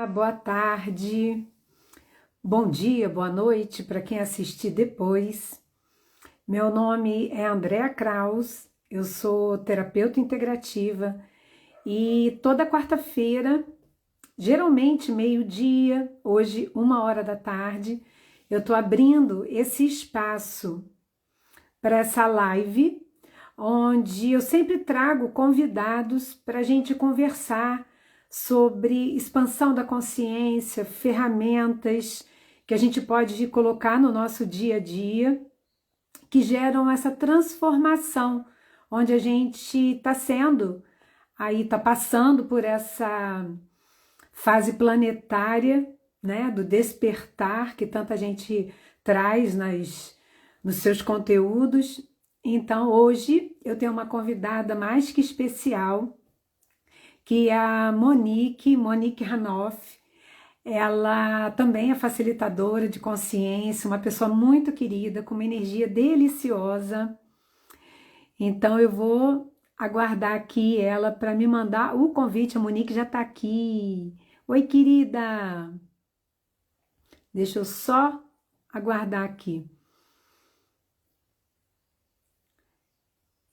boa tarde, bom dia, boa noite para quem assistir depois. Meu nome é Andréa Kraus, eu sou terapeuta integrativa e toda quarta-feira, geralmente meio-dia, hoje 1 hora da tarde, eu estou abrindo esse espaço para essa live, onde eu sempre trago convidados para a gente conversar sobre expansão da consciência, ferramentas que a gente pode colocar no nosso dia a dia, que geram essa transformação, onde a gente está está passando por essa fase planetária, né, do despertar que tanta gente traz nos seus conteúdos. Então, hoje eu tenho uma convidada mais que especial, que é a Monique Hanoff. Ela também é facilitadora de consciência, uma pessoa muito querida, com uma energia deliciosa. Então, eu vou aguardar aqui ela para me mandar o convite. A Monique já está aqui. Oi, querida! Deixa eu só aguardar aqui.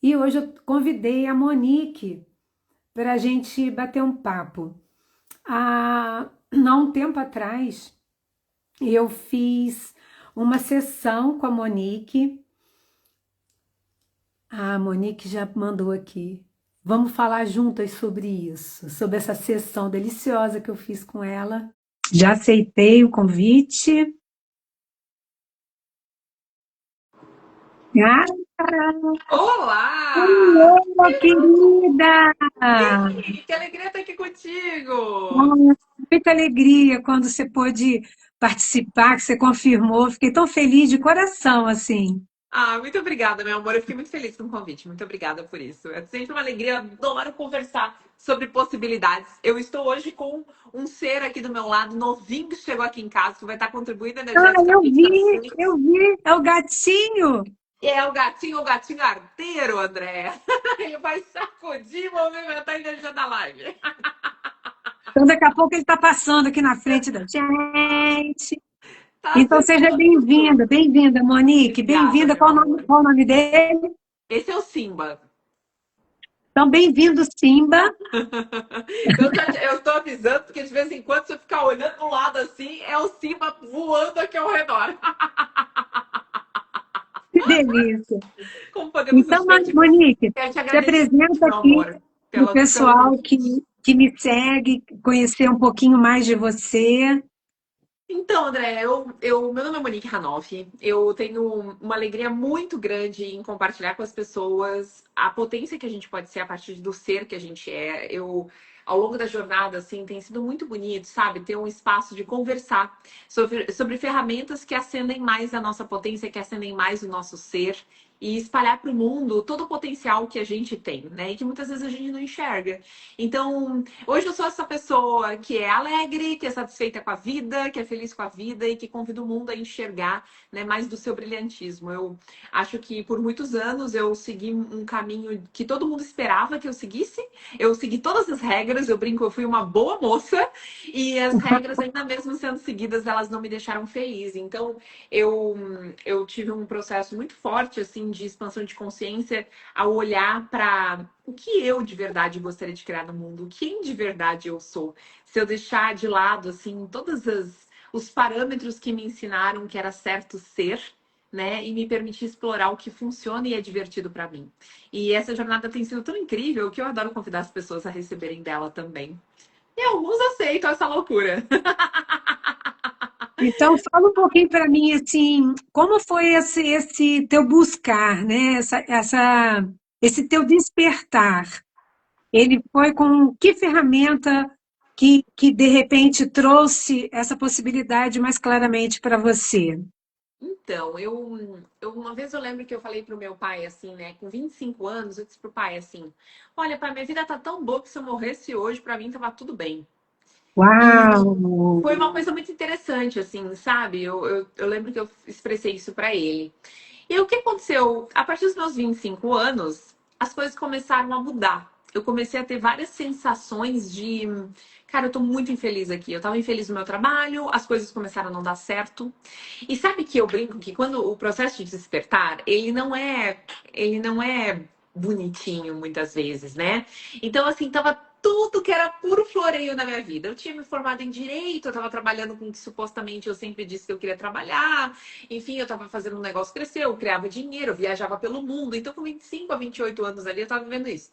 E hoje eu convidei a Monique para a gente bater um papo. Há um tempo atrás, eu fiz uma sessão com a Monique. A Monique já mandou aqui. Vamos falar juntas sobre isso, sobre essa sessão deliciosa que eu fiz com ela. Já aceitei o convite. Ah, Olá! querida! Que alegria estar aqui contigo! Nossa, muita alegria quando você pôde participar, que você confirmou. Fiquei tão feliz de coração, assim. Muito obrigada, meu amor. Eu fiquei muito feliz com o convite. Muito obrigada por isso. É sempre uma alegria. Eu adoro conversar sobre possibilidades. Eu estou hoje com um ser aqui do meu lado, novinho, que chegou aqui em casa, que vai estar contribuindo Ah, energeticamente para vocês. eu vi, é o gatinho. E é o gatinho arteiro, André. Ele vai sacudir e movimentar a energia da live. Então, daqui a pouco ele está passando aqui na frente da gente. Tá Então, sendo seja lindo. bem-vinda, Monique. Obrigada, Bem-vinda. meu amor. Qual o nome dele? Esse é o Simba. Então, bem-vindo, Simba. Eu estou avisando, porque de vez em quando, se eu ficar olhando para um lado assim, é o Simba voando aqui ao redor. Que delícia. Como podemos nos Então, divertir com isso? Monique, Quero te se agradecer muito, apresenta meu aqui amor, para o pelo pessoal convite. que me segue, conhecer um pouquinho mais de você. Então, André, meu nome é Monique Hanoff. Eu tenho uma alegria muito grande em compartilhar com as pessoas a potência que a gente pode ser a partir do ser que a gente é. Ao longo da jornada, assim, tem sido muito bonito, sabe? Ter um espaço de conversar sobre ferramentas que acendem mais a nossa potência, que acendem mais o nosso ser e espalhar para o mundo todo o potencial que a gente tem, né? E que muitas vezes a gente não enxerga. Então, hoje eu sou essa pessoa que é alegre, que é satisfeita com a vida, que é feliz com a vida e que convida o mundo a enxergar, né, mais do seu brilhantismo. Eu acho que por muitos anos eu segui um caminho que todo mundo esperava que eu seguisse. Eu segui todas as regras, eu brinco, eu fui uma boa moça e as regras, ainda mesmo sendo seguidas, elas não me deixaram feliz. Então, eu, eu tive um processo muito forte assim de expansão de consciência ao olhar para o que eu de verdade gostaria de criar no mundo, quem de verdade eu sou. Se eu deixar de lado assim os parâmetros que me ensinaram que era certo ser, né, e me permitir explorar o que funciona e é divertido para mim. E essa jornada tem sido tão incrível que eu adoro convidar as pessoas a receberem dela também. E alguns aceitam essa loucura. Então, fala um pouquinho para mim, assim, como foi esse teu buscar, né? Esse teu despertar. Ele foi com que ferramenta que de repente trouxe essa possibilidade mais claramente para você? Então, uma vez eu lembro que eu falei pro meu pai assim, né, com 25 anos, eu disse pro pai assim: "Olha, pai, minha vida tá tão boa que se eu morresse hoje, para mim tava tudo bem". E Uau! foi uma coisa muito interessante, assim, sabe? Eu lembro que eu expressei isso para ele. E o que aconteceu? A partir dos meus 25 anos, as coisas começaram a mudar. eu comecei a ter várias sensações de, cara, eu tô muito infeliz aqui. Eu tava infeliz no meu trabalho, as coisas começaram a não dar certo. E sabe que eu brinco que quando o processo de despertar, ele não é bonitinho muitas vezes, né? Então, assim, tava tudo que era puro floreio na minha vida. Eu tinha me formado em direito, eu tava trabalhando com o que supostamente eu sempre disse que eu queria trabalhar. Enfim, eu tava fazendo um negócio crescer, eu criava dinheiro, eu viajava pelo mundo. Então, com 25 a 28 anos ali, eu tava vivendo isso.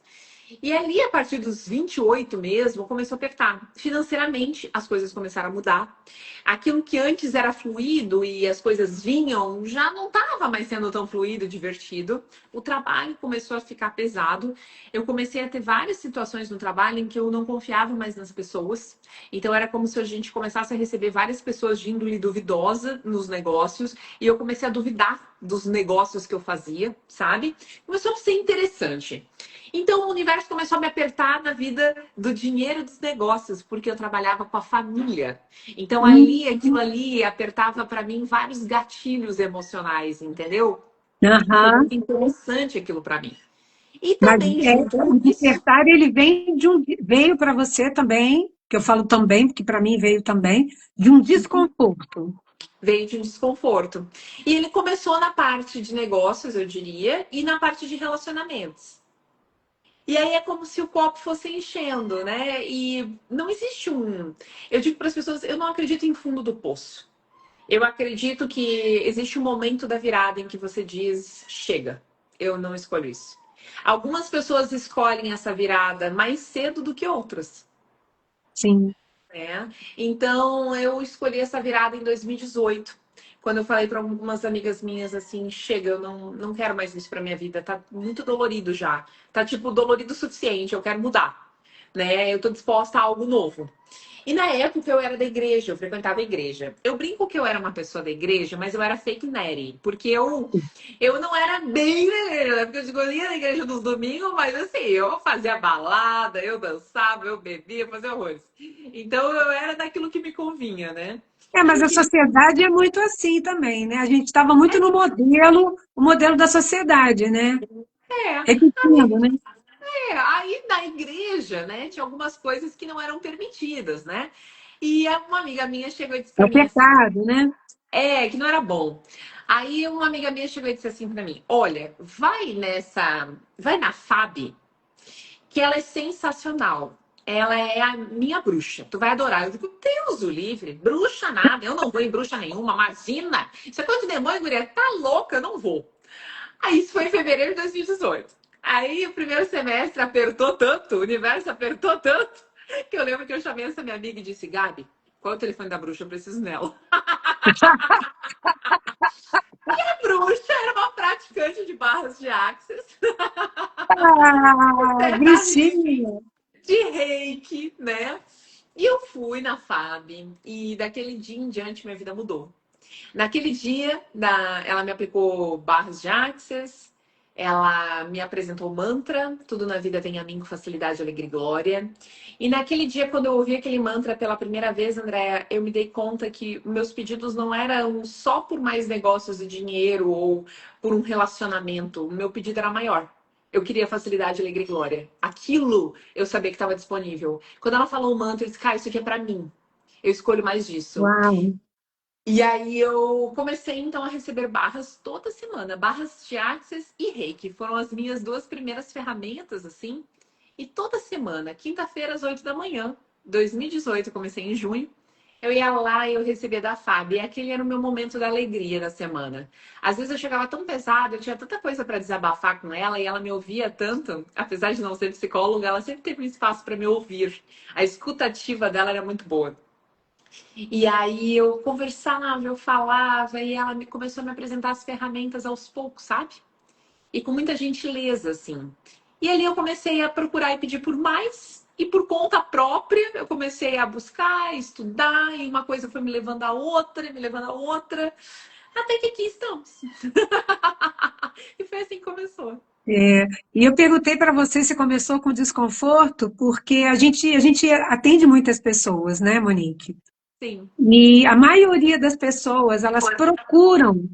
E ali, a partir dos 28 mesmo, começou a apertar. Financeiramente, as coisas começaram a mudar. Aquilo que antes era fluido e as coisas vinham, já não estava mais sendo tão fluido, divertido. O trabalho começou a ficar pesado. Eu comecei a ter várias situações no trabalho em que eu não confiava mais nas pessoas. Então, era como se a gente começasse a receber várias pessoas de índole duvidosa nos negócios. E eu comecei a duvidar dos negócios que eu fazia, sabe? Começou a ser interessante. Então o universo começou a me apertar na vida do dinheiro dos negócios, porque eu trabalhava com a família. Então Hum, ali, aquilo ali apertava para mim vários gatilhos emocionais, entendeu? Foi aham. muito interessante aquilo para mim. E Mas também junto o com isso, despertar, ele vem veio para você também, que eu falo também, porque para mim veio também, de um desconforto. veio de um desconforto. E ele começou na parte de negócios, eu diria, e na parte de relacionamentos. E aí é como se o copo fosse enchendo, né? E não existe um. Eu digo para as pessoas, eu não acredito em fundo do poço. Eu acredito que existe um momento da virada em que você diz: chega, eu não escolho isso. Algumas pessoas escolhem essa virada mais cedo do que outras, Sim. né? Então eu escolhi essa virada em 2018. Quando eu falei para algumas amigas minhas assim, chega, eu não quero mais isso para minha vida, tá muito dolorido já. Tá tipo dolorido o suficiente, eu quero mudar, né? Eu tô disposta a algo novo. E na época eu era da igreja, eu frequentava a igreja. Eu brinco que eu era uma pessoa da igreja, mas eu era fake nerd, porque eu não era bem da igreja, né? Porque eu digo, eu ia na igreja nos domingos, mas assim, eu fazia balada, eu dançava, eu bebia, fazia horrores. Então eu era daquilo que me convinha, né? É, E mas não a queria. sociedade é muito assim também, né? A gente estava muito no modelo, o modelo da sociedade, né? É, Repetindo, né? aí na igreja, né, tinha algumas coisas que não eram permitidas, né? E uma amiga minha chegou e disse É pra o mim assim, pecado, né? que não era bom. Aí uma amiga minha chegou e disse assim pra mim: olha, vai na FAB, que ela é sensacional. Ela é a minha bruxa. Tu vai adorar. Eu digo, Deus o livre, bruxa nada. Eu não vou em bruxa nenhuma. Imagina. Isso é coisa de demônio, guria. Tá louca, eu não vou. Aí isso foi em fevereiro de 2018. Aí o primeiro semestre apertou tanto, o universo apertou tanto, que eu lembro que eu chamei essa minha amiga e disse, Gabi, qual é o telefone da bruxa? Eu preciso nela. A bruxa era uma praticante de barras de axis, Ah, certa bruxinha. de reiki, né? E eu fui na FAB e daquele dia em diante minha vida mudou. Naquele dia, ela me aplicou barras de axis, ela me apresentou o mantra, tudo na vida vem a mim com facilidade, alegria e glória. E naquele dia, quando eu ouvi aquele mantra pela primeira vez, Andréa, eu me dei conta que meus pedidos não eram só por mais negócios e dinheiro ou por um relacionamento. O meu pedido era maior. Eu queria facilidade, alegria e glória. Aquilo eu sabia que estava disponível. Quando ela falou o mantra, eu disse, cara, isso aqui é para mim. Eu escolho mais disso. Uau. E aí eu comecei então a receber barras toda semana, barras de Access e Reiki. Foram as minhas duas primeiras ferramentas, assim. E toda semana, quinta-feira às 8 da manhã, 2018, comecei em junho, eu ia lá e eu recebia da Fábio. E aquele era o meu momento da alegria da semana. Às vezes eu chegava tão pesada, eu tinha tanta coisa para desabafar com ela e ela me ouvia tanto, apesar de não ser psicóloga, ela sempre teve um espaço para me ouvir. A escutativa dela era muito boa. E aí eu conversava, eu falava, e ela começou a me apresentar as ferramentas aos poucos, sabe? E com muita gentileza, assim. E ali eu comecei a procurar e pedir por mais, e por conta própria, eu comecei a buscar, estudar, e uma coisa foi me levando a outra, me levando a outra, até que aqui estamos. E foi assim que começou. É, e eu perguntei para você se começou com desconforto, porque a gente atende muitas pessoas, né, Monique? Sim. E a maioria das pessoas, elas procuram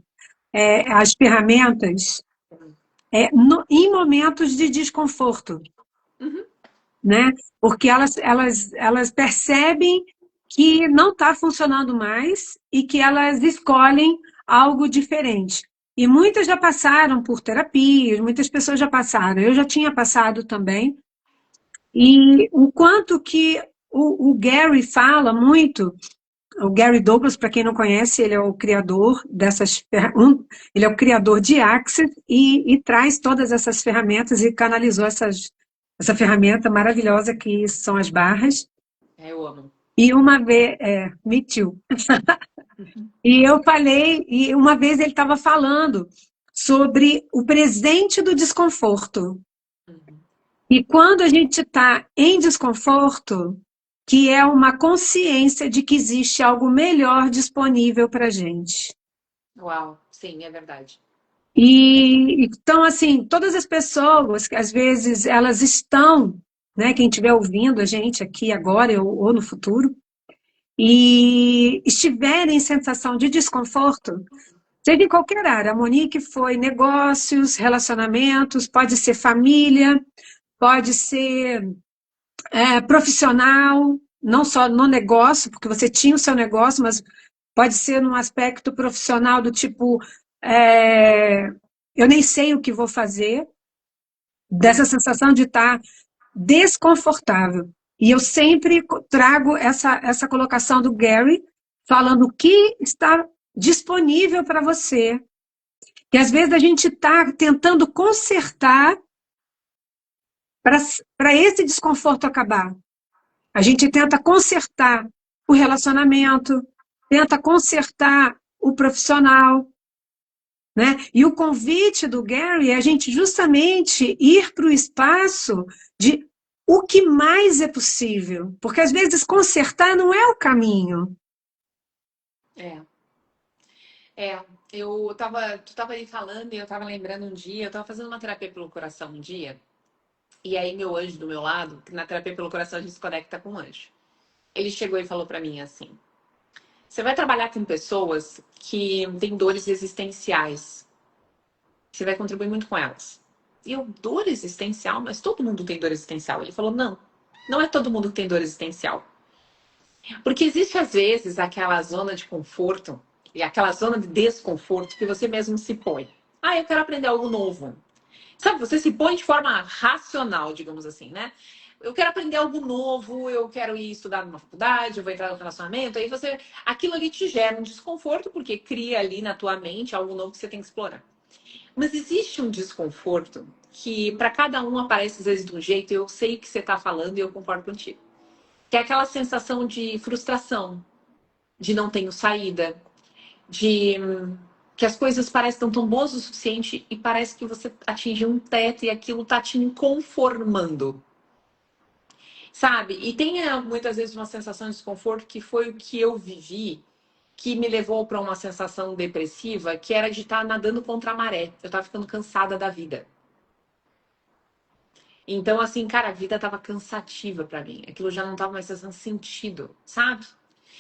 as ferramentas em momentos de desconforto. Uhum. né? Porque elas percebem que não está funcionando mais e que elas escolhem algo diferente. E muitas já passaram por terapias, muitas pessoas já passaram. Eu já tinha passado também. E o quanto que o Gary fala muito, o Gary Douglas, para quem não conhece, ele é o criador ele é o criador de Access e traz todas essas ferramentas e canalizou essa ferramenta maravilhosa que são as barras. Eu amo. E uma vez, me too. E eu falei, e uma vez ele estava falando sobre o presente do desconforto. Uhum. E quando a gente está em desconforto, que é uma consciência de que existe algo melhor disponível para a gente. Uau, sim, é verdade. E então, assim, todas as pessoas que às vezes elas estão, né, quem estiver ouvindo a gente aqui agora ou no futuro, e estiverem em sensação de desconforto, seja em qualquer área, a Monique foi negócios, relacionamentos, pode ser família, pode ser profissional, não só no negócio, porque você tinha o seu negócio, mas pode ser num aspecto profissional do tipo, é, eu nem sei o que vou fazer, dessa sensação de estar desconfortável. E eu sempre trago essa colocação do Gary, falando o que está disponível para você. Que às vezes a gente está tentando consertar para esse desconforto acabar. A gente tenta consertar o relacionamento, tenta consertar o profissional, né? E o convite do Gary é a gente justamente ir para o espaço de o que mais é possível, porque às vezes consertar não é o caminho. É. É, tu tava aí falando e eu tava lembrando um dia, eu tava fazendo uma terapia pelo coração um dia, e aí meu anjo do meu lado, que na terapia pelo coração a gente se conecta com o anjo. Ele chegou e falou pra mim assim: "Você vai trabalhar com pessoas que têm dores existenciais. Você vai contribuir muito com elas." E eu, dor existencial? Mas todo mundo tem dor existencial. Ele falou: "Não, não é todo mundo que tem dor existencial. Porque existe, às vezes, aquela zona de conforto e aquela zona de desconforto que você mesmo se põe. Ah, eu quero aprender algo novo." Sabe, você se põe de forma racional, digamos assim, né? Eu quero aprender algo novo, eu quero ir estudar numa faculdade, eu vou entrar no relacionamento, aí você, aquilo ali te gera um desconforto, porque cria ali na tua mente algo novo que você tem que explorar. Mas existe um desconforto que para cada um aparece às vezes de um jeito, e eu sei o que você está falando e eu concordo contigo. Que é aquela sensação de frustração, de não tenho saída, de que as coisas parecem tão boas o suficiente e parece que você atingiu um teto e aquilo tá te inconformando, sabe? E tem muitas vezes uma sensação de desconforto que foi o que eu vivi, que me levou para uma sensação depressiva, que era de estar nadando contra a maré. Eu tava ficando cansada da vida. Então, assim, cara, a vida tava cansativa para mim. Aquilo já não tava mais fazendo sentido, sabe?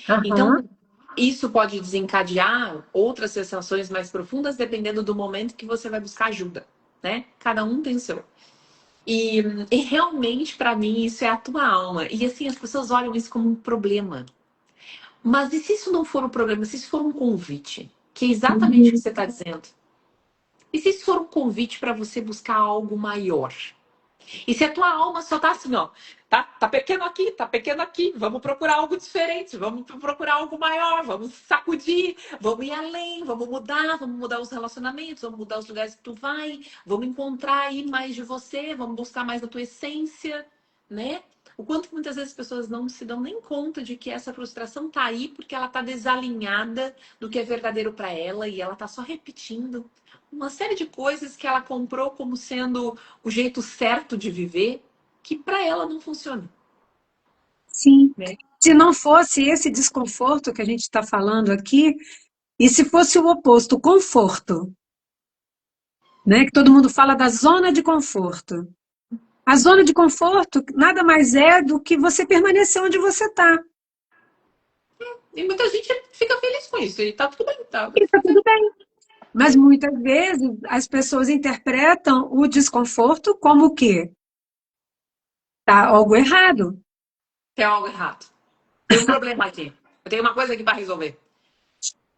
Aham. Então, isso pode desencadear outras sensações mais profundas, dependendo do momento que você vai buscar ajuda, né? Cada um tem o seu. E realmente, para mim, isso é a tua alma. E assim, as pessoas olham isso como um problema. Mas e se isso não for um problema? Se isso for um convite? Que é exatamente o que você está dizendo. E se isso for um convite para você buscar algo maior? E se a tua alma só tá assim, ó, tá pequeno aqui, vamos procurar algo diferente, vamos procurar algo maior, vamos sacudir, vamos ir além, vamos mudar os relacionamentos, vamos mudar os lugares que tu vai, vamos encontrar aí mais de você, vamos buscar mais da tua essência, né? O quanto que muitas vezes as pessoas não se dão nem conta de que essa frustração tá aí porque ela tá desalinhada do que é verdadeiro para ela e ela tá só repetindo uma série de coisas que ela comprou como sendo o jeito certo de viver, que para ela não funciona, Sim. né? Se não fosse esse desconforto que a gente está falando aqui, e se fosse o oposto, o conforto, né? Que todo mundo fala da zona de conforto. A zona de conforto nada mais é do que você permanecer onde você está. E muita gente fica feliz com isso, e tá tudo bem, tá? E está tudo bem. Mas muitas vezes as pessoas interpretam o desconforto como o quê? Tá algo errado. Tem algo errado. Tem um problema aqui. Eu tenho uma coisa aqui para resolver.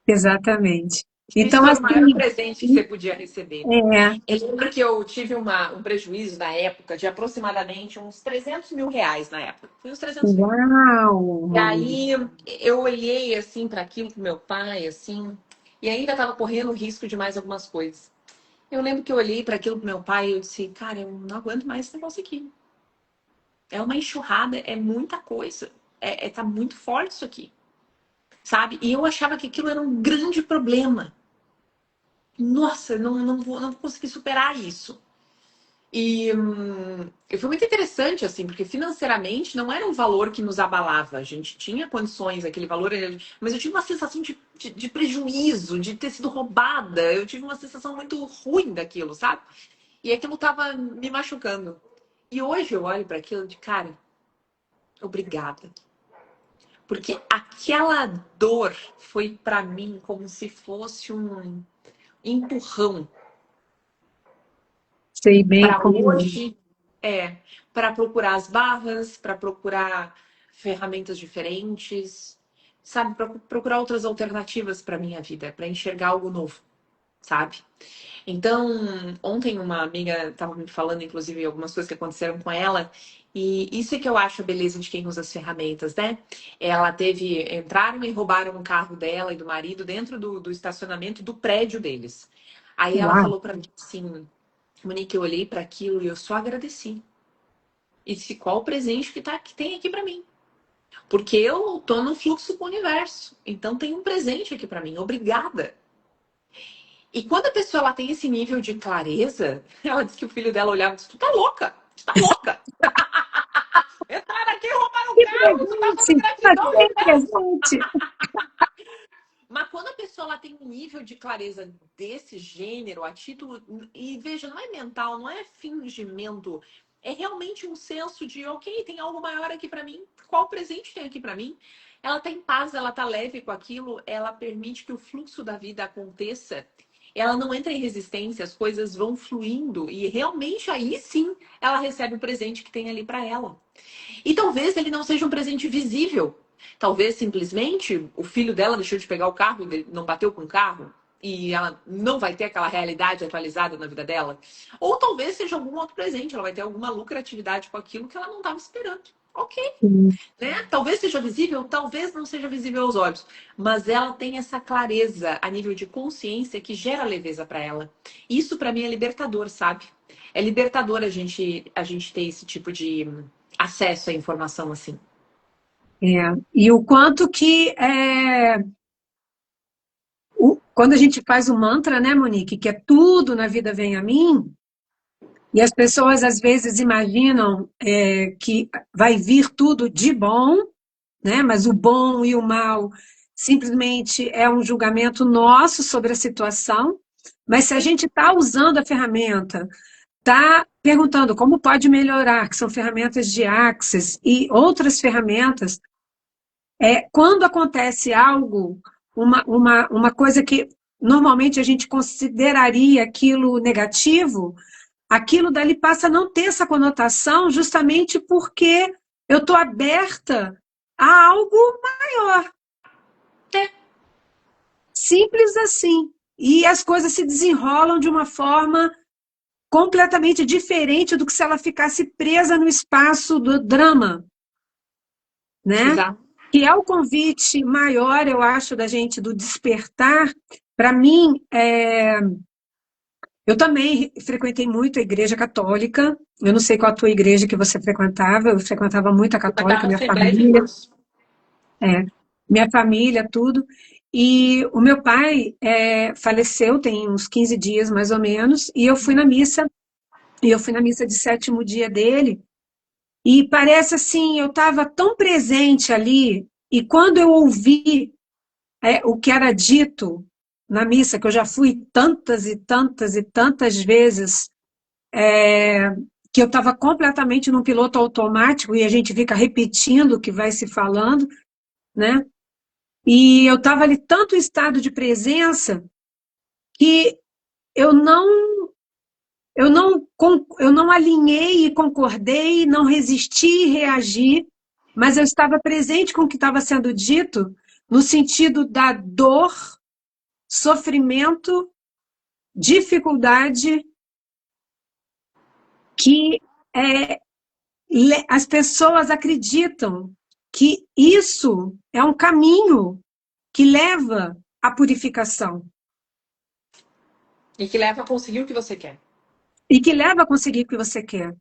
Exatamente. Isso Então, foi o maior assim, presente que você podia receber. é, Eu lembro que eu tive um prejuízo na época de aproximadamente uns R$ 300.000 na época. Foi uns 300.000. uau, E aí eu olhei assim para aquilo com meu pai, assim, e ainda estava correndo risco de mais algumas coisas. Eu lembro que eu olhei para aquilo com meu pai e eu disse, cara, eu não aguento mais esse negócio aqui. É uma enxurrada, é muita coisa. Tá muito forte isso aqui, sabe? E eu achava que aquilo era um grande problema. Nossa, não vou conseguir superar isso. E foi muito interessante, assim, porque financeiramente não era um valor que nos abalava. A gente tinha condições, aquele valor, mas eu tive uma sensação de prejuízo, de ter sido roubada. Eu tive uma sensação muito ruim daquilo, sabe? E aquilo tava me machucando. E hoje eu olho para aquilo de cara, obrigada. Porque aquela dor foi para mim como se fosse um empurrão sei bem para como é. hoje, para procurar as barras, para procurar ferramentas diferentes, sabe, para procurar outras alternativas para minha vida, para enxergar algo novo, sabe? Então, ontem uma amiga estava me falando, inclusive, algumas coisas que aconteceram com ela, e isso é que eu acho a beleza de quem usa as ferramentas, né? Ela entraram e roubaram um carro dela e do marido dentro do estacionamento do prédio deles. Aí ela Uau, falou para mim assim, Monique, eu olhei para aquilo e eu só agradeci. E disse, qual o presente que tem aqui para mim? Porque eu tô no fluxo com o universo. Então tem um presente aqui para mim. Obrigada. E quando a pessoa ela tem esse nível de clareza, ela disse que o filho dela olhava e disse, tu tá louca? Tu tá louca? Entraram aqui, roubaram o que carro, tu tá dando presente! gratidão ao Cadê universo. presente? Mas quando a pessoa ela tem um nível de clareza desse gênero, a título. E veja, não é mental, não é fingimento. É realmente um senso de, ok, tem algo maior aqui para mim. Qual presente tem aqui para mim? Ela tá em paz, ela tá leve com aquilo, ela permite que o fluxo da vida aconteça. Ela não entra em resistência, as coisas vão fluindo e realmente aí sim ela recebe o presente que tem ali para ela. E talvez ele não seja um presente visível. Talvez simplesmente o filho dela deixou de pegar o carro, não bateu com o carro, e ela não vai ter aquela realidade atualizada na vida dela. Ou talvez seja algum outro presente, ela vai ter alguma lucratividade com aquilo que ela não estava esperando. Ok, né? Talvez seja visível, talvez não seja visível aos olhos, mas ela tem essa clareza a nível de consciência que gera leveza para ela. Isso para mim é libertador, sabe? É libertador a gente ter esse tipo de acesso à informação assim. É, e o quanto que quando a gente faz o mantra, né, Monique, que é tudo na vida vem a mim, e as pessoas às vezes imaginam que vai vir tudo de bom, né, mas o bom e o mal simplesmente é um julgamento nosso sobre a situação. Mas se a gente está usando a ferramenta, está perguntando como pode melhorar, que são ferramentas de Access e outras ferramentas, quando acontece algo, uma coisa que normalmente a gente consideraria aquilo negativo, aquilo dali passa a não ter essa conotação justamente porque eu estou aberta a algo maior. É, Simples assim. E as coisas se desenrolam de uma forma completamente diferente do que se ela ficasse presa no espaço do drama, né? exato. Que é o convite maior, eu acho, da gente do despertar. Para mim, eu também frequentei muito a igreja católica. Eu não sei qual a tua igreja que você frequentava. Eu frequentava muito a Vai estar católica, na Assembleia de Deus. é, minha família, tudo. E o meu pai faleceu tem uns 15 dias, mais ou menos, e eu fui na missa de sétimo dia dele, e parece assim, eu estava tão presente ali, e quando eu ouvi o que era dito na missa, que eu já fui tantas e tantas e tantas vezes, que eu estava completamente num piloto automático e a gente fica repetindo o que vai se falando, né? E eu estava ali tanto em estado de presença que eu não eu não alinhei e concordei, não resisti e reagi, mas eu estava presente com o que estava sendo dito, no sentido da dor, sofrimento, dificuldade, que é, as pessoas acreditam que isso é um caminho que leva à purificação E que leva a conseguir o que você quer. e que leva a conseguir o que você quer.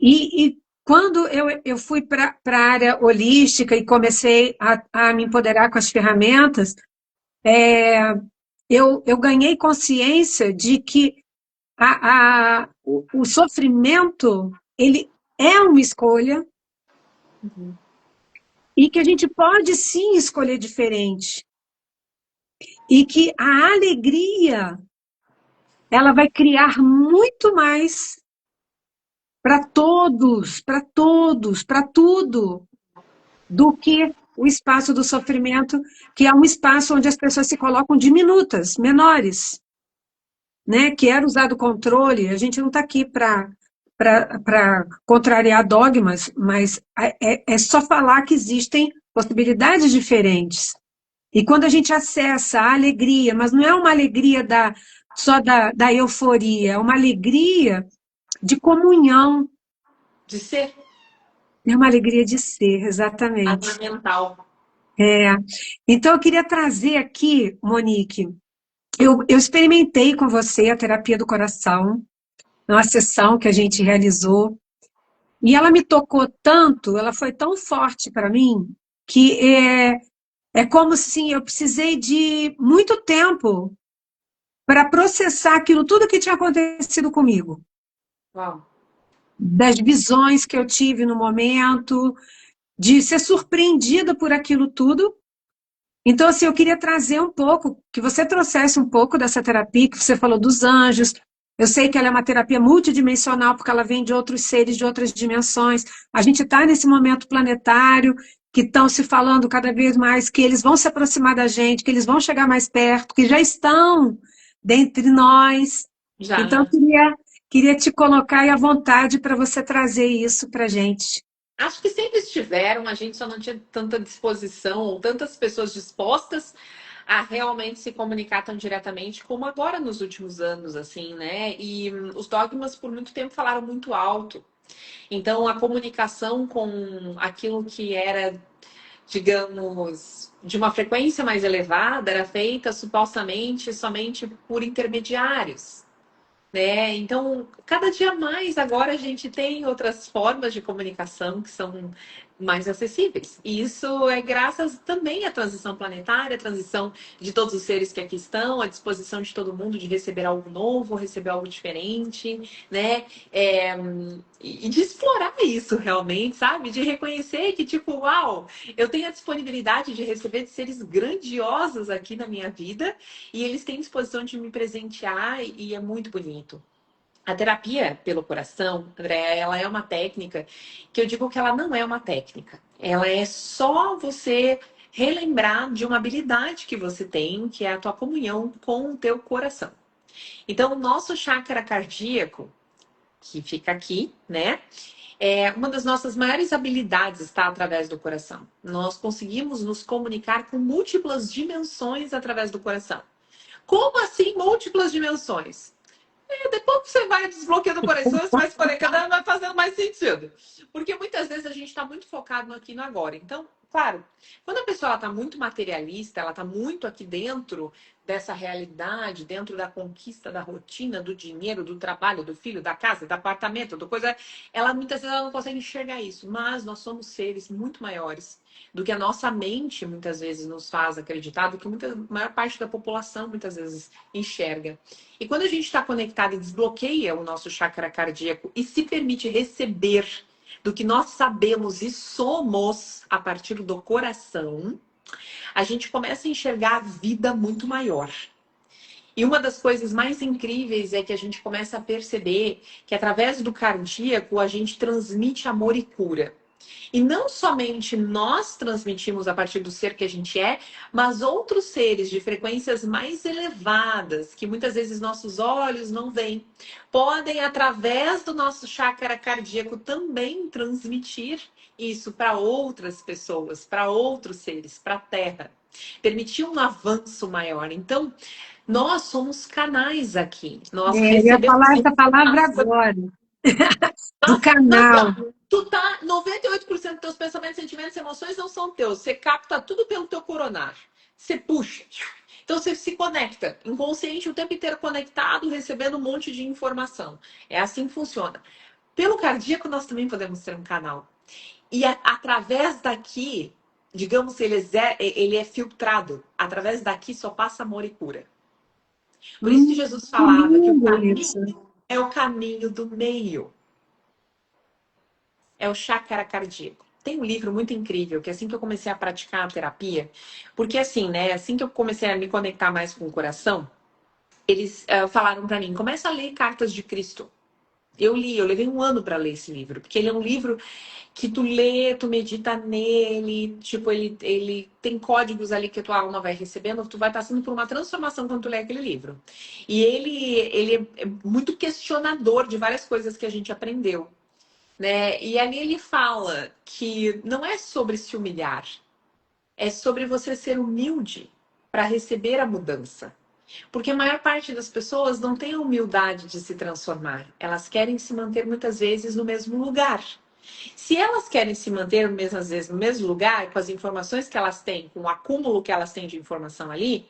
E quando eu fui para a área holística e comecei a me empoderar com as ferramentas, eu ganhei consciência de que o sofrimento ele é uma escolha e que a gente pode sim escolher diferente. E que a alegria ela vai criar muito mais para todos, para tudo, do que o espaço do sofrimento, que é um espaço onde as pessoas se colocam diminutas, menores, né? Que era usado controle. A gente não está aqui para contrariar dogmas, mas é só falar que existem possibilidades diferentes. E quando a gente acessa a alegria, mas não é uma alegria só da euforia, é uma alegria de comunhão, De ser é uma alegria de ser, exatamente. fundamental. É. Então, eu queria trazer aqui, Monique, eu experimentei com você a terapia do coração, numa sessão que a gente realizou, e ela me tocou tanto, ela foi tão forte para mim, que é como se eu precisei de muito tempo para processar aquilo tudo que tinha acontecido comigo, Uau. das visões que eu tive no momento, de ser surpreendida por aquilo tudo. Então, assim, eu queria trazer um pouco, que você trouxesse um pouco dessa terapia, que você falou dos anjos. Eu sei que ela é uma terapia multidimensional, porque ela vem de outros seres, de outras dimensões. A gente está nesse momento planetário, que estão se falando cada vez mais que eles vão se aproximar da gente, que eles vão chegar mais perto, que já estão dentre nós. Já, Então, eu né? queria te colocar aí à vontade para você trazer isso para a gente. Acho que sempre estiveram, a gente só não tinha tanta disposição ou tantas pessoas dispostas a realmente se comunicar tão diretamente como agora nos últimos anos, assim, né? E os dogmas por muito tempo falaram muito alto. Então a comunicação com aquilo que era, digamos, de uma frequência mais elevada era feita supostamente somente por intermediários, né? Então, cada dia mais agora a gente tem outras formas de comunicação que são mais acessíveis. E isso é graças também à transição planetária, à transição de todos os seres que aqui estão, à disposição de todo mundo de receber algo novo, receber algo diferente, né? É, e de explorar isso realmente, sabe? De reconhecer que, tipo, uau, eu tenho a disponibilidade de receber de seres grandiosos aqui na minha vida e eles têm disposição de me presentear e é muito bonito. A terapia pelo coração, André, ela é uma técnica que eu digo que ela não é uma técnica. Ela é só você relembrar de uma habilidade que você tem, que é a tua comunhão com o teu coração. Então, o nosso chakra cardíaco, que fica aqui, né? É uma das nossas maiores habilidades está através do coração. Nós conseguimos nos comunicar com múltiplas dimensões através do coração. Como assim múltiplas dimensões? Depois que você vai desbloqueando o coração, você vai se conectando, vai fazendo mais sentido. Porque muitas vezes a gente está muito focado no aqui e no agora. Então, claro, quando a pessoa está muito materialista, ela está muito aqui dentro dessa realidade, dentro da conquista da rotina, do dinheiro, do trabalho, do filho, da casa, do apartamento, do coisa, ela muitas vezes ela não consegue enxergar isso. Mas nós somos seres muito maiores do que a nossa mente muitas vezes nos faz acreditar, do que a maior parte da população muitas vezes enxerga. E quando a gente está conectado e desbloqueia o nosso chakra cardíaco e se permite receber do que nós sabemos e somos a partir do coração, a gente começa a enxergar a vida muito maior. E uma das coisas mais incríveis é que a gente começa a perceber que através do cardíaco a gente transmite amor e cura. E não somente nós transmitimos a partir do ser que a gente é, mas outros seres de frequências mais elevadas, que muitas vezes nossos olhos não veem, podem, através do nosso chakra cardíaco, também transmitir isso para outras pessoas, para outros seres, para a Terra. Permitir um avanço maior. Então, nós somos canais aqui. Nós Eu ia recebemos falar essa palavra informação. agora, do canal. Tu tá 98% dos teus pensamentos, sentimentos e emoções não são teus. Você capta tudo pelo teu coronário. Você puxa. Então você se conecta, inconsciente o tempo inteiro conectado, recebendo um monte de informação. É assim que funciona. Pelo cardíaco, nós também podemos ser um canal. E através daqui, digamos, ele é filtrado. Através daqui só passa amor e cura. Por isso que Jesus Que falava que o lindo caminho isso. é o caminho do meio. É o chakra cardíaco. Tem um livro muito incrível, que assim que eu comecei a praticar a terapia, porque assim, né, assim que eu comecei a me conectar mais com o coração, eles falaram para mim, começa a ler Cartas de Cristo. Eu li, eu levei um ano para ler esse livro, porque ele é um livro que tu lê, tu medita nele, tipo, ele tem códigos ali que a tua alma vai recebendo, tu vai passando por uma transformação quando tu lê aquele livro. E ele é muito questionador de várias coisas que a gente aprendeu, né? E ali ele fala que não é sobre se humilhar, é sobre você ser humilde para receber a mudança. Porque a maior parte das pessoas não tem a humildade de se transformar. Elas querem se manter muitas vezes no mesmo lugar. Se elas querem se manter muitas vezes no mesmo lugar, com as informações que elas têm, com o acúmulo que elas têm de informação ali,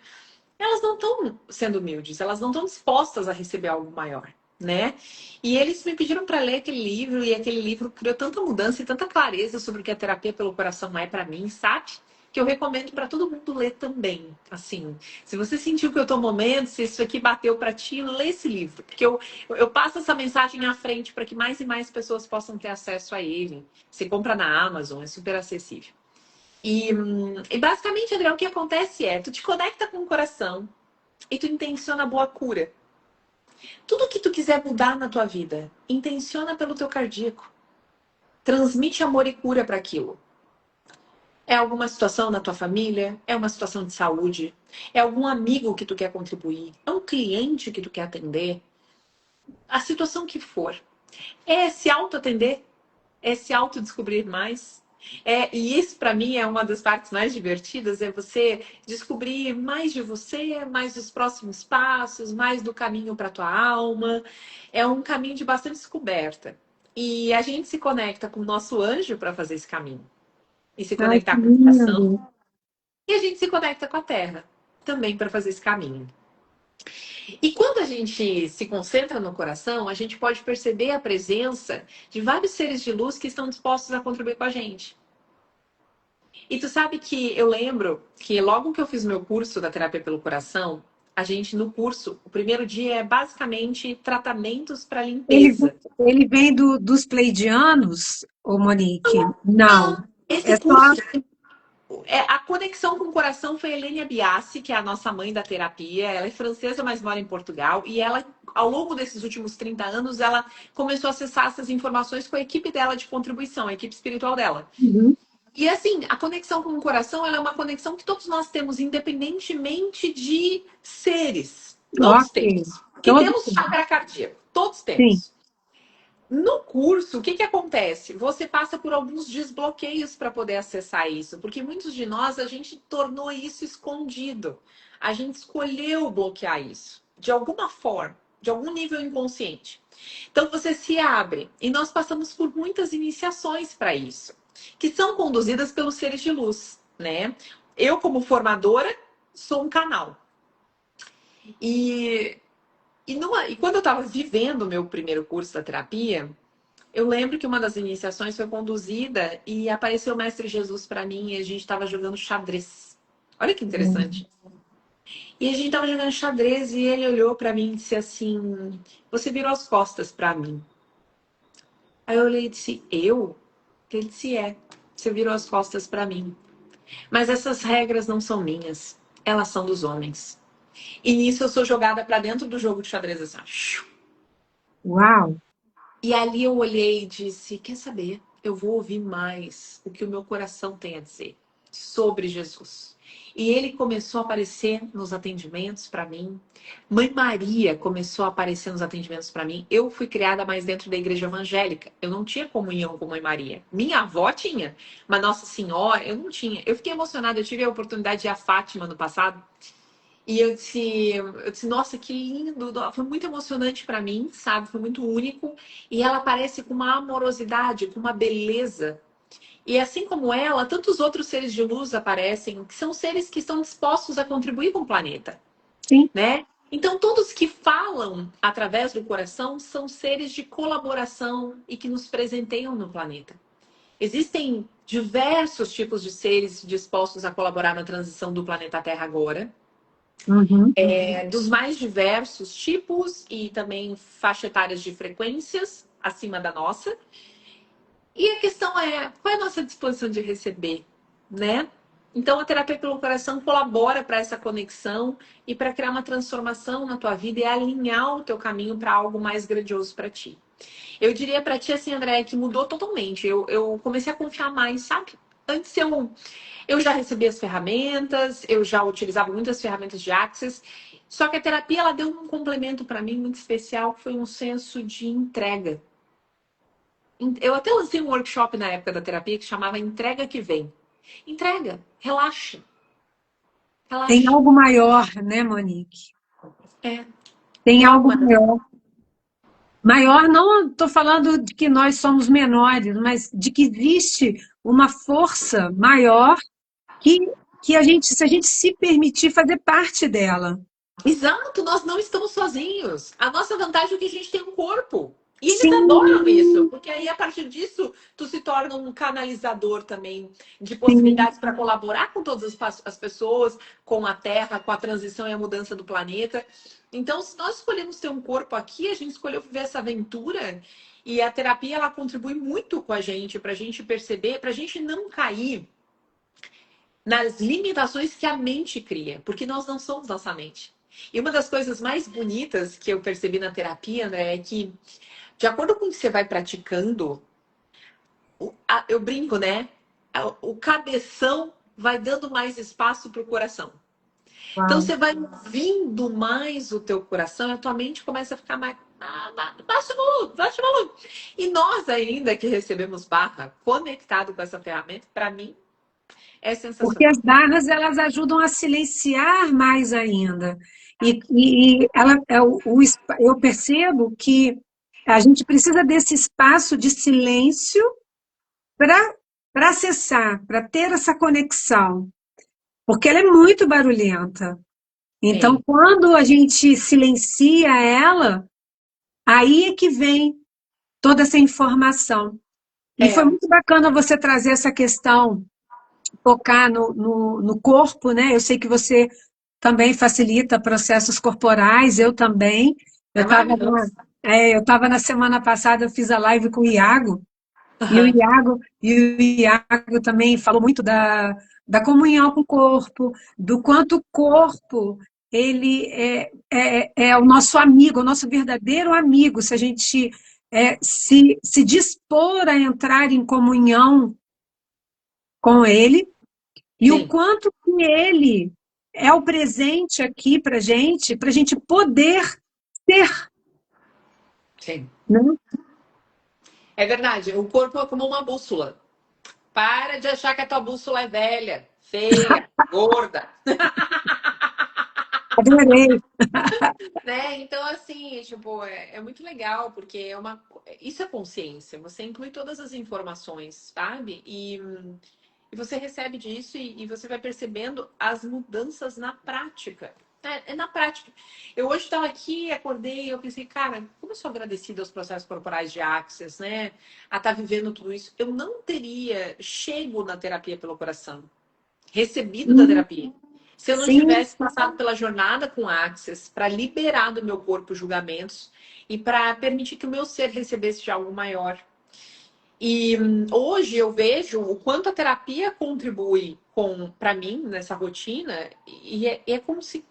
elas não estão sendo humildes, elas não estão dispostas a receber algo maior, né? E eles me pediram para ler aquele livro, e aquele livro criou tanta mudança e tanta clareza sobre o que a terapia pelo coração é para mim, sabe? Que eu recomendo para todo mundo ler também. Assim, se você sentiu que eu tô no momento, se isso aqui bateu para ti, lê esse livro, porque eu passo essa mensagem à frente para que mais e mais pessoas possam ter acesso a ele. Você compra na Amazon, é super acessível. E basicamente, André, o que acontece é, tu te conecta com o coração e tu intenciona a boa cura. Tudo que tu quiser mudar na tua vida, intenciona pelo teu cardíaco. Transmite amor e cura para aquilo. É alguma situação na tua família? É uma situação de saúde? É algum amigo que tu quer contribuir? É um cliente que tu quer atender? A situação que for. É se auto-atender? É se autodescobrir mais. E isso, para mim, é uma das partes mais divertidas, é você descobrir mais de você, mais dos próximos passos, mais do caminho para a tua alma. É um caminho de bastante descoberta. E a gente se conecta com o nosso anjo para fazer esse caminho. E se Ai, que conectar com o lindo. coração. E a gente se conecta com a terra também para fazer esse caminho. E quando a gente se concentra no coração, a gente pode perceber a presença de vários seres de luz que estão dispostos a contribuir com a gente. E tu sabe que eu lembro que logo que eu fiz meu curso da terapia pelo coração, a gente no curso, o primeiro dia é basicamente tratamentos para Ele, limpeza. ele vem dos pleidianos, ô Monique? Não. Esse É só. curso, a conexão com o coração foi a Helene Biassi, que é a nossa mãe da terapia. Ela é francesa, mas mora em Portugal. E ela, ao longo desses últimos 30 anos, ela começou a acessar essas informações com a equipe dela de contribuição, a equipe espiritual dela. Uhum. E assim, a conexão com o coração, ela é uma conexão que todos nós temos, independentemente de seres. Todos Ok. temos. E Todo temos chakra cardíaco. Todos sim. temos. No curso, o que acontece? Você passa por alguns desbloqueios para poder acessar isso, porque muitos de nós, a gente tornou isso escondido. A gente escolheu bloquear isso, de alguma forma, de algum nível inconsciente. Então, você se abre, e nós passamos por muitas iniciações para isso, que são conduzidas pelos seres de luz, né? Eu, como formadora, sou um canal. E e quando eu estava vivendo o meu primeiro curso da terapia, eu lembro que uma das iniciações foi conduzida e apareceu o Mestre Jesus para mim e a gente estava jogando xadrez. Olha que interessante. E a gente estava jogando xadrez e ele olhou para mim e disse assim: Você virou as costas para mim. Aí eu olhei e disse: Eu? Ele disse: É, você virou as costas para mim. Mas essas regras não são minhas, elas são dos homens. E nisso eu sou jogada para dentro do jogo de xadrez assim, ó. Uau. E ali eu olhei e disse: Quer saber? eu vou ouvir mais o que o meu coração tem a dizer sobre Jesus. E ele começou a aparecer nos atendimentos para mim. Mãe Maria começou a aparecer nos atendimentos para mim. Eu fui criada mais dentro da igreja evangélica. Eu não tinha comunhão com Mãe Maria. Minha avó tinha, mas Nossa Senhora eu não tinha. Eu fiquei emocionada. Eu tive a oportunidade de ir a Fátima no passado. E eu disse, nossa, que lindo. Foi muito emocionante para mim, sabe? Foi muito único. E ela aparece com uma amorosidade, com uma beleza. E assim como ela, tantos outros seres de luz aparecem, que são seres que estão dispostos a contribuir com o planeta, Sim. né? Então, todos que falam através do coração são seres de colaboração e que nos presenteiam no planeta. Existem diversos tipos de seres dispostos a colaborar na transição do planeta Terra agora. Uhum. Dos mais diversos tipos e também faixa etárias de frequências acima da nossa. E a questão é, qual é a nossa disposição de receber, né? Então, a terapia pelo coração colabora para essa conexão e para criar uma transformação na tua vida e alinhar o teu caminho para algo mais grandioso para ti. Eu diria para ti assim, André, que mudou totalmente. Eu comecei a confiar mais, sabe? Antes eu já recebia as ferramentas, eu já utilizava muitas ferramentas de Access, só que a terapia ela deu um complemento para mim muito especial, que foi um senso de entrega. Eu até lancei um workshop na época da terapia que chamava Entrega que Vem. Entrega, relaxa, Tem relaxa. algo maior, né, Monique? É, Tem tem algo algo mais. maior. Maior, não estou falando de que nós somos menores, mas de que existe uma força maior que, que a gente, se a gente se permitir fazer parte dela. Exato, nós não estamos sozinhos. A nossa vantagem é que a gente tem um corpo. E eles adoram isso, Sim, porque aí a partir disso tu se torna um canalizador também de sim. possibilidades para colaborar com todas as pessoas, com a Terra, com a transição e a mudança do planeta. Então, se nós escolhemos ter um corpo aqui, a gente escolheu viver essa aventura e a terapia ela contribui muito com a gente para a gente perceber, para a gente não cair nas limitações que a mente cria, porque nós não somos nossa mente. E uma das coisas mais bonitas que eu percebi na terapia, né, é que, de acordo com o que você vai praticando, eu brinco, né? O cabeção vai dando mais espaço para o coração. Então Uau. você vai ouvindo mais o teu coração e a tua mente começa a ficar mais. Baixa o volume, baixa o volume. E nós ainda que recebemos barra conectado com essa ferramenta, para mim é Porque as sensacional. barras elas ajudam a silenciar mais ainda. Eu percebo que a gente precisa desse espaço de silêncio para acessar, para ter essa conexão, porque ela é muito barulhenta. Então, É, quando a gente silencia ela, aí é que vem toda essa informação. E foi é, muito bacana você trazer essa questão, focar no corpo, né? Eu sei que você também facilita processos corporais, eu também. Eu é estava maravilhoso. eu estava na semana passada, eu fiz a live com o Iago, Aham. E o Iago também falou muito da comunhão com o corpo, do quanto o corpo ele é o nosso amigo, o nosso verdadeiro amigo, se a gente se dispor a entrar em comunhão com ele, e o Sim, quanto que ele é o presente aqui para a gente poder ser, sim. né? É verdade. O corpo é como uma bússola. Para de achar que a tua bússola é velha, feia, gorda, Adorei. né? Então, assim, tipo, é muito legal, porque isso é consciência. Você inclui todas as informações, sabe? E você recebe disso e você vai percebendo as mudanças na prática. É na prática. Eu hoje estava aqui, acordei, eu pensei, cara, como eu sou agradecida aos processos corporais de Access, né? A estar vivendo tudo isso. Eu não teria chego na terapia pelo coração, recebido da Sim, terapia. Se eu não sim. tivesse passado pela jornada com Access para liberar do meu corpo julgamentos e para permitir que o meu ser recebesse de algo maior. E hoje eu vejo o quanto a terapia contribui com para mim nessa rotina e é como se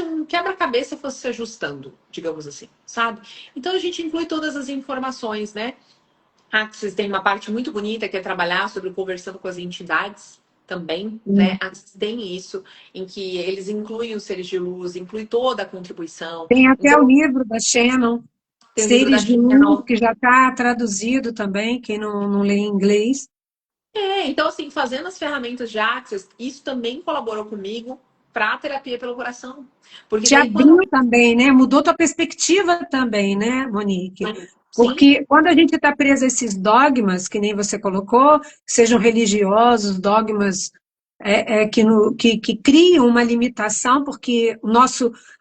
um quebra-cabeça fosse se ajustando, digamos assim, sabe? Então a gente inclui todas as informações, né? Axis tem uma parte muito bonita que é trabalhar sobre conversando com as entidades também, né? Hum. Axis tem isso, em que eles incluem os seres de luz, inclui toda a contribuição. Tem até o Então, livro da Shannon, tem o livro da Seres de Luz, Channel. que já está traduzido também, quem não lê em inglês. Então, assim, fazendo as ferramentas de Axis, isso também colaborou comigo para a terapia pelo coração. Porque Te daí, quando. abriu também, né? Mudou tua perspectiva também, né, Monique? Sim, Porque quando a gente está preso a esses dogmas, que nem você colocou, sejam religiosos, dogmas que criam uma limitação, porque o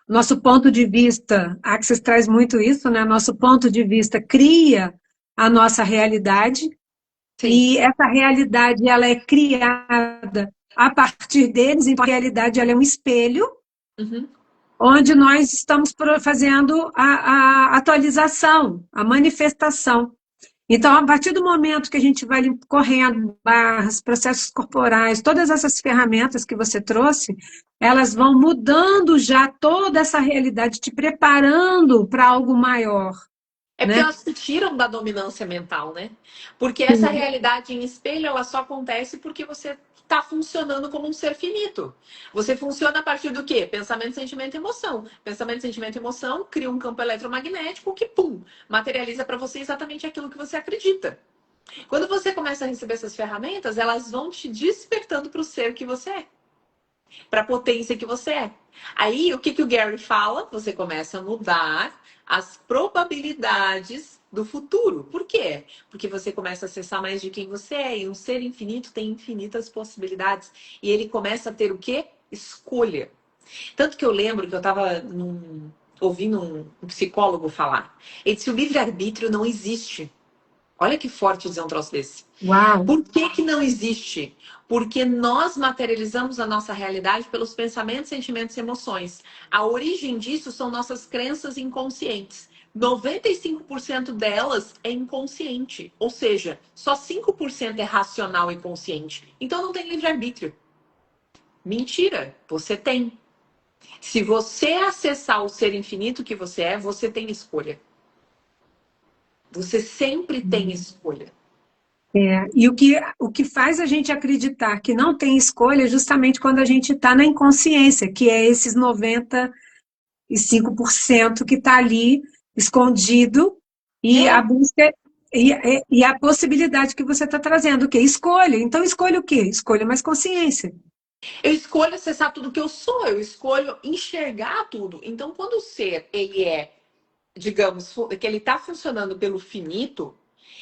nosso ponto de vista, a Access traz muito isso, né? Nosso ponto de vista cria a nossa realidade, sim. e essa realidade ela é criada a partir deles, então a realidade ela é um espelho, Uhum. onde nós estamos fazendo a atualização, a manifestação. Então, a partir do momento que a gente vai correndo, barras, processos corporais, todas essas ferramentas que você trouxe, elas vão mudando já toda essa realidade, te preparando para algo maior, É porque né? elas te tiram da dominância mental, né? Porque essa realidade em espelho, ela só acontece porque você está funcionando como um ser finito. Você funciona a partir do quê? Pensamento, sentimento e emoção. Pensamento, sentimento e emoção cria um campo eletromagnético que, pum, materializa para você exatamente aquilo que você acredita. Quando você começa a receber essas ferramentas, elas vão te despertando para o ser que você é, para a potência que você é. Aí, o que o Gary fala? Você começa a mudar as probabilidades do futuro. Por quê? Porque você começa a acessar mais de quem você é. E um ser infinito tem infinitas possibilidades. E ele começa a ter o quê? Escolha. Tanto que eu lembro que eu estava ouvindo um psicólogo falar. Ele disse: o livre-arbítrio não existe. Olha que forte dizer um troço desse. Uau! Por que que não existe? Porque nós materializamos a nossa realidade pelos pensamentos, sentimentos e emoções. A origem disso são nossas crenças inconscientes. 95% delas é inconsciente, ou seja, só 5% é racional e consciente. Então não tem livre-arbítrio. Mentira, você tem. Se você acessar o ser infinito que você tem escolha. Você sempre tem escolha. E o que faz a gente acreditar que não tem escolha é justamente quando a gente está na inconsciência, que é esses 95% que está ali escondido, e a É, busca e a possibilidade que você está trazendo, o quê? Escolha. Então, escolha o quê? Escolha mais consciência. eu escolho acessar tudo que eu sou, eu escolho enxergar tudo. Então, quando o ser, ele é, digamos, que ele está funcionando pelo finito,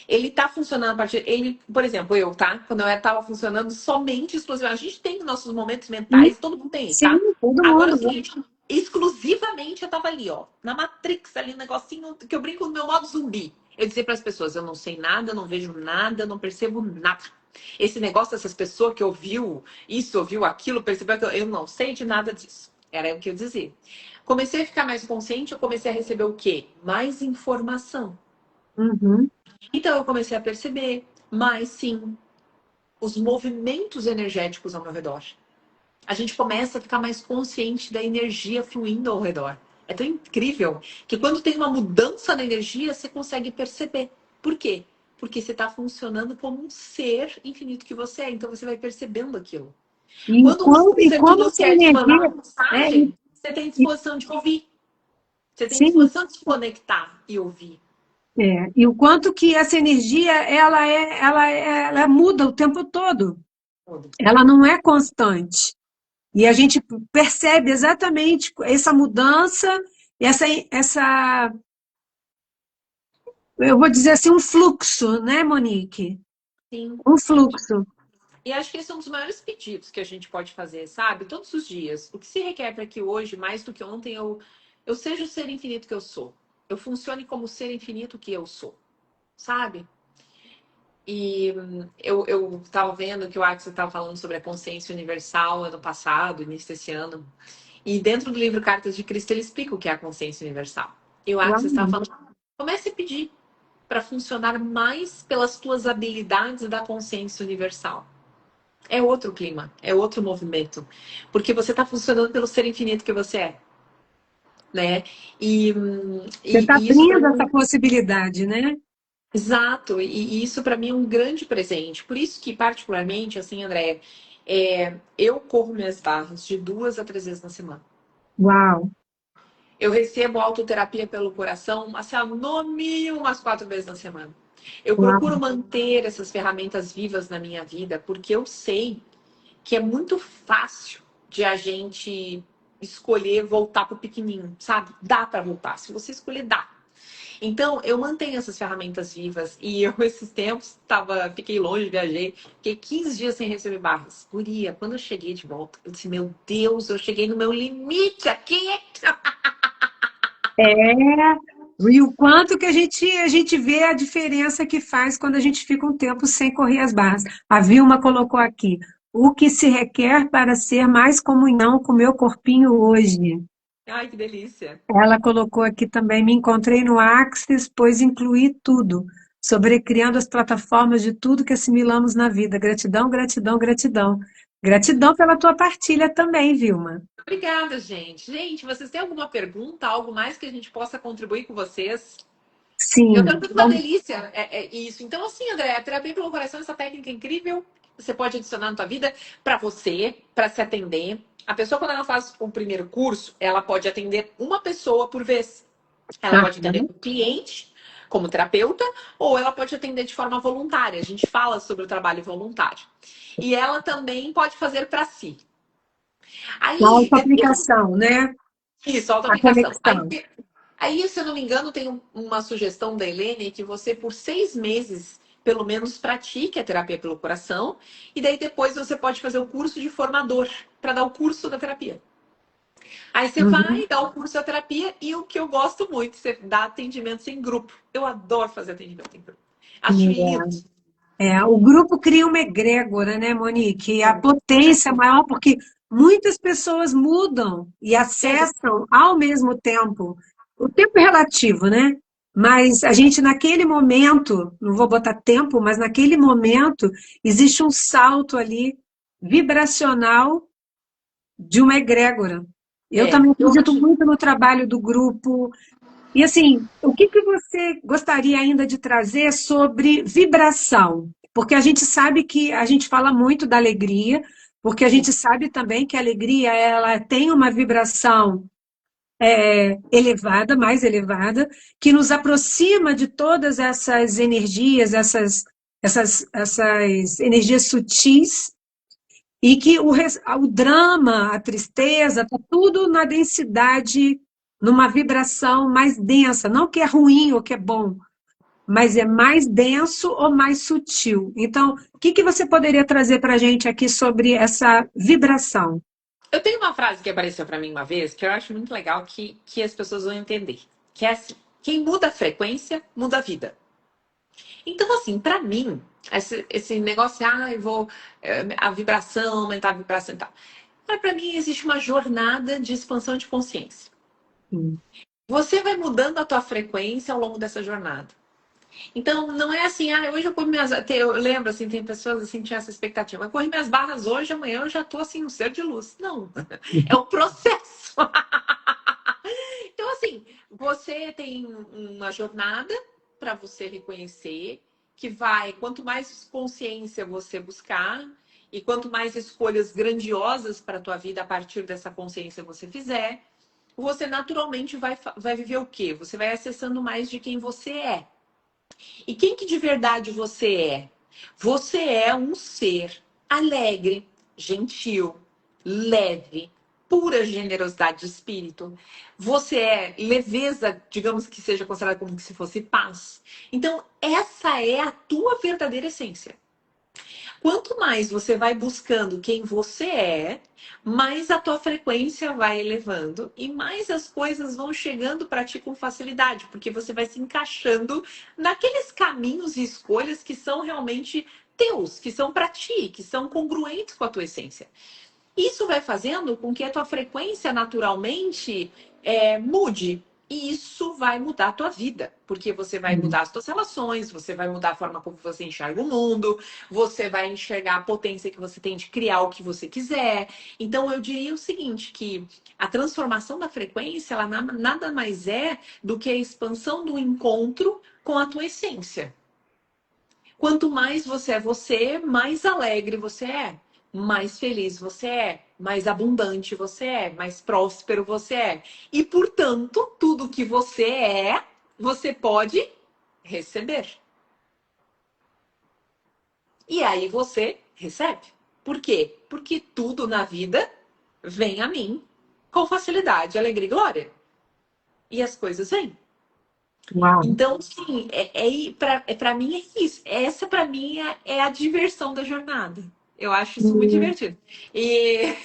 ele está funcionando a partir. Ele, por exemplo, eu, tá? Quando eu estava funcionando somente exclusivamente. A gente tem nossos momentos Sim, mentais, todo mundo tem, sim, tá? todo Agora é o mundo, né? seguinte, exclusivamente eu tava ali, ó, na Matrix, ali, um negocinho que eu brinco no meu modo zumbi. Eu dizia para as pessoas: eu não sei nada, eu não vejo nada, eu não percebo nada. Esse negócio dessas pessoas que ouviu isso, ouviu aquilo, percebeu que eu não sei de nada disso. Era o que eu dizia. Comecei a ficar mais consciente, eu comecei a receber o quê? Mais informação. Uhum. Então eu comecei a perceber mais, sim, os movimentos energéticos ao meu redor. A gente começa a ficar mais consciente da energia fluindo ao redor. É tão incrível que quando tem uma mudança na energia, você consegue perceber. Por quê? Porque você está funcionando como um ser infinito que você é. Então você vai percebendo aquilo. Quando um E ser de como luz essa quer te mandar energia. uma É, mensagem, você tem e- disposição de ouvir. Você tem sim, disposição de se conectar e ouvir. e o quanto que essa energia ela muda o tempo todo. Ela não é constante. E a gente percebe exatamente essa mudança, essa, eu vou dizer assim, um fluxo, né, Monique? Sim. Um fluxo. E acho que esse é um dos maiores pedidos que a gente pode fazer, sabe? Todos os dias. O que se requer para que hoje, mais do que ontem, eu seja o ser infinito que eu sou. Eu funcione como o ser infinito que eu sou, sabe? E eu estava vendo que o Axel estava falando sobre a consciência universal ano passado, início desse ano. E dentro do livro Cartas de Cristo, ele explica o que é a consciência universal. E o Uau. Axel estava falando: comece a pedir para funcionar mais pelas tuas habilidades da consciência universal. É outro clima, é outro movimento. Porque você está funcionando pelo ser infinito que você é, né? E, Você está isso para abrindo essa mim, possibilidade, né? Exato, e isso para mim é um grande presente. Por isso que, particularmente, assim, André, eu corro minhas barras de 2 a 3 vezes na semana. Uau, Eu recebo autoterapia pelo coração, assim, no mínimo umas 4 vezes na semana. Eu uau. procuro manter essas ferramentas vivas na minha vida, porque eu sei que é muito fácil de a gente escolher voltar pro pequenininho, sabe? Dá para voltar. Se você escolher, dá. Então, eu mantenho essas ferramentas vivas e eu, esses tempos, fiquei longe, viajei, fiquei 15 dias sem receber barras. Guria, quando eu cheguei de volta, eu disse, meu Deus, eu cheguei no meu limite aqui. É, e o quanto que a gente vê a diferença que faz quando a gente fica um tempo sem correr as barras. A Vilma colocou aqui, o que se requer para ser mais comunhão com o meu corpinho hoje. Ai, que delícia. Ela colocou aqui também, me encontrei no Axis, pois incluí tudo, sobrecriando as plataformas de tudo que assimilamos na vida. Gratidão, gratidão, gratidão. Gratidão pela tua partilha também, Vilma. Obrigada, gente. Gente, vocês têm alguma pergunta, algo mais que a gente possa contribuir com vocês? Eu Sim, tô achando uma delícia isso. Então, assim, André, a terapia pelo coração, essa técnica incrível, você pode adicionar na tua vida para você, para se atender. A pessoa, quando ela faz o primeiro curso, ela pode atender uma pessoa por vez. Ela ah, pode atender como cliente, como terapeuta, ou ela pode atender de forma voluntária. A gente fala sobre o trabalho voluntário. E ela também pode fazer para si. a Aí, autoaplicação, né? isso, A auto-aplicação. conexão. Aí, se eu não me engano, tem uma sugestão da Helene que você, por 6 meses, pelo menos, pratique a terapia pelo coração. E daí depois você pode fazer o curso de formador para dar o curso da terapia. Aí você Uhum. vai dar o curso da terapia e o que eu gosto muito, você dá atendimentos em grupo. Eu adoro fazer atendimento em grupo. Acho lindo. O grupo cria uma egrégora, né, Monique? E a Com potência é certeza. maior porque muitas pessoas mudam e Exato. acessam ao mesmo tempo. O tempo é relativo, né? Mas a gente, naquele momento, não vou botar tempo, mas naquele momento, existe um salto ali vibracional de uma egrégora. Eu também Eu acredito acho. muito no trabalho do grupo, e assim, o que que você gostaria ainda de trazer sobre vibração? Porque a gente sabe que a gente fala muito da alegria, porque a gente sabe também que a alegria ela tem uma vibração elevada, mais elevada, que nos aproxima de todas essas energias, essas energias sutis, e que o drama, a tristeza, está tudo na densidade, numa vibração mais densa. Não que é ruim ou que é bom, mas é mais denso ou mais sutil. Então, o que que você poderia trazer para a gente aqui sobre essa vibração? Eu tenho uma frase que apareceu para mim uma vez que eu acho muito legal que as pessoas vão entender. Que é assim: quem muda a frequência, muda a vida. Então, assim, para mim, esse negócio, eu vou, a vibração, aumentar a vibração e tal. Mas para mim existe uma jornada de expansão de consciência. Sim. Você vai mudando a tua frequência ao longo dessa jornada. Então, não é assim, hoje eu corri minhas. Eu lembro, assim, tem pessoas assim, que tinham essa expectativa. Eu corri minhas barras hoje, amanhã eu já tô assim, um ser de luz. Não, é um processo. Então, assim, você tem uma jornada para você reconhecer que vai, quanto mais consciência você buscar e quanto mais escolhas grandiosas para a tua vida a partir dessa consciência você fizer, você naturalmente vai viver o quê? Você vai acessando mais de quem você é. E quem que de verdade você é? Você é um ser alegre, gentil, leve, pura generosidade de espírito. Você é leveza, digamos que seja considerada como se fosse paz. Então, essa é a tua verdadeira essência. Quanto mais você vai buscando quem você é, mais a tua frequência vai elevando e mais as coisas vão chegando para ti com facilidade, porque você vai se encaixando naqueles caminhos e escolhas que são realmente teus, que são para ti, que são congruentes com a tua essência. Isso vai fazendo com que a tua frequência naturalmente mude. E isso vai mudar a tua vida, porque você vai mudar as tuas relações, você vai mudar a forma como você enxerga o mundo, você vai enxergar a potência que você tem de criar o que você quiser. Então, eu diria o seguinte, que a transformação da frequência, ela nada mais é do que a expansão do encontro com a tua essência. Quanto mais você, mais alegre você é, mais feliz você é, mais abundante você é, mais próspero você é. E, portanto, tudo que você é, você pode receber. E aí você recebe. Por quê? Porque tudo na vida vem a mim com facilidade, alegria e glória. E as coisas vêm. Uau. Então, sim, pra mim é isso. Essa, pra mim, é a diversão da jornada. Eu acho isso muito divertido. E,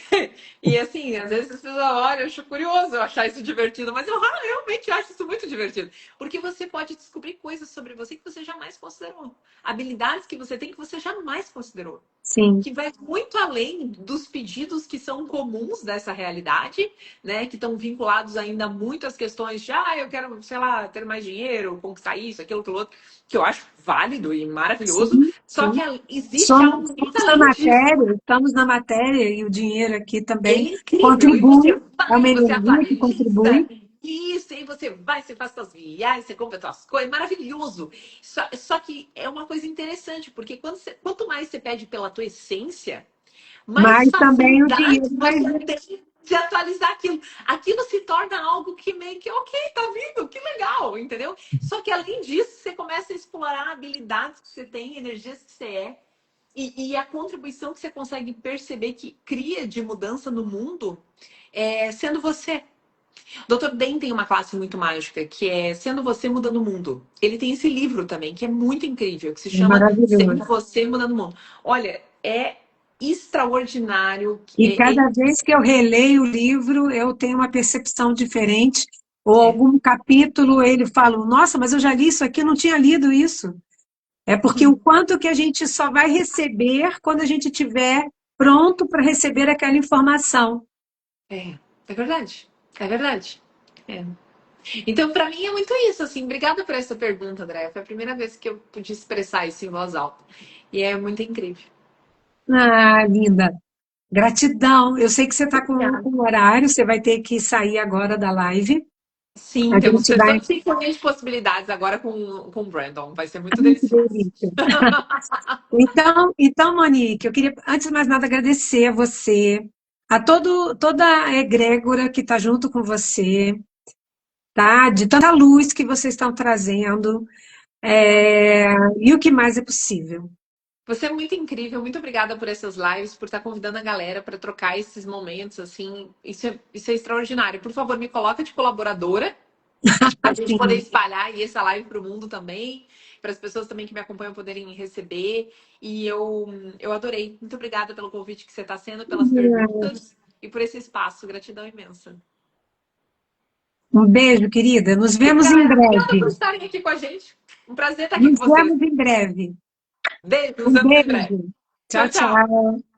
e assim, às vezes as pessoas olham, eu acho curioso eu achar isso divertido, mas eu realmente acho isso muito divertido. Porque você pode descobrir coisas sobre você que você jamais considerou. Habilidades que você tem que você jamais considerou. Sim. Que vai muito além dos pedidos que são comuns dessa realidade, né? Que estão vinculados ainda muito às questões de, eu quero, sei lá, ter mais dinheiro, conquistar isso, aquilo outro, que eu acho válido e maravilhoso. Sim, Só sim. que existe algo muito além disso. Estamos na matéria e o dinheiro aqui também Ele é incrível. E você contribui, é vai, uma você energia que atualiza contribui. isso, e você vai, você faz suas viagens, você compra suas coisas, maravilhoso. Só que é uma coisa interessante, porque quanto mais você pede pela tua essência, mais Mas também o dinheiro facilidade vai você vir. tem de atualizar aquilo. Aquilo se torna algo que meio que, ok, tá vindo, que legal, entendeu? Só que além disso, você começa a explorar habilidades que você tem, energias que você é, e a contribuição que você consegue perceber que cria de mudança no mundo, sendo você. Dr. Den tem uma classe muito mágica, que é Sendo Você Mudando o Mundo. Ele tem esse livro também, que é muito incrível, que se É chama maravilhoso. Sendo Você Mudando o Mundo. Olha, é extraordinário. E cada vez que eu releio o livro, eu tenho uma percepção diferente. Ou É, algum capítulo, ele fala, nossa, mas eu já li isso aqui, eu não tinha lido isso. É porque o quanto que a gente só vai receber quando a gente estiver pronto para receber aquela informação. é verdade. É verdade. É. Então, para mim é muito isso, assim. Obrigada por essa pergunta, André. Foi a primeira vez que eu pude expressar isso em voz alta. E é muito incrível. Ah, linda. Gratidão. Eu sei que você está com o horário, você vai ter que sair agora da live. Sim, A temos gente vai. todas possibilidades agora com o Brandon. Vai ser muito Ai, que delicioso. delícia. Então, Monique, eu queria, antes de mais nada, agradecer a você, a toda a egrégora que está junto com você, tá? De tanta luz que vocês estão trazendo, e o que mais é possível. Você é muito incrível, muito obrigada por essas lives, por estar convidando a galera para trocar esses momentos, assim, isso é extraordinário. Por favor, me coloca de colaboradora, para a gente poder Assim, espalhar aí essa live para o mundo também, para as pessoas também que me acompanham poderem receber. E eu adorei. Muito obrigada pelo convite que você está sendo, pelas perguntas e por esse espaço. Gratidão imensa. um beijo, querida. Nos vemos em Obrigada por breve. estarem aqui com a gente. Um prazer estar aqui com Nos vocês. vemos em breve. Beijo, nos Um vemos em breve. beijo. Tchau, Tchau, tchau. tchau.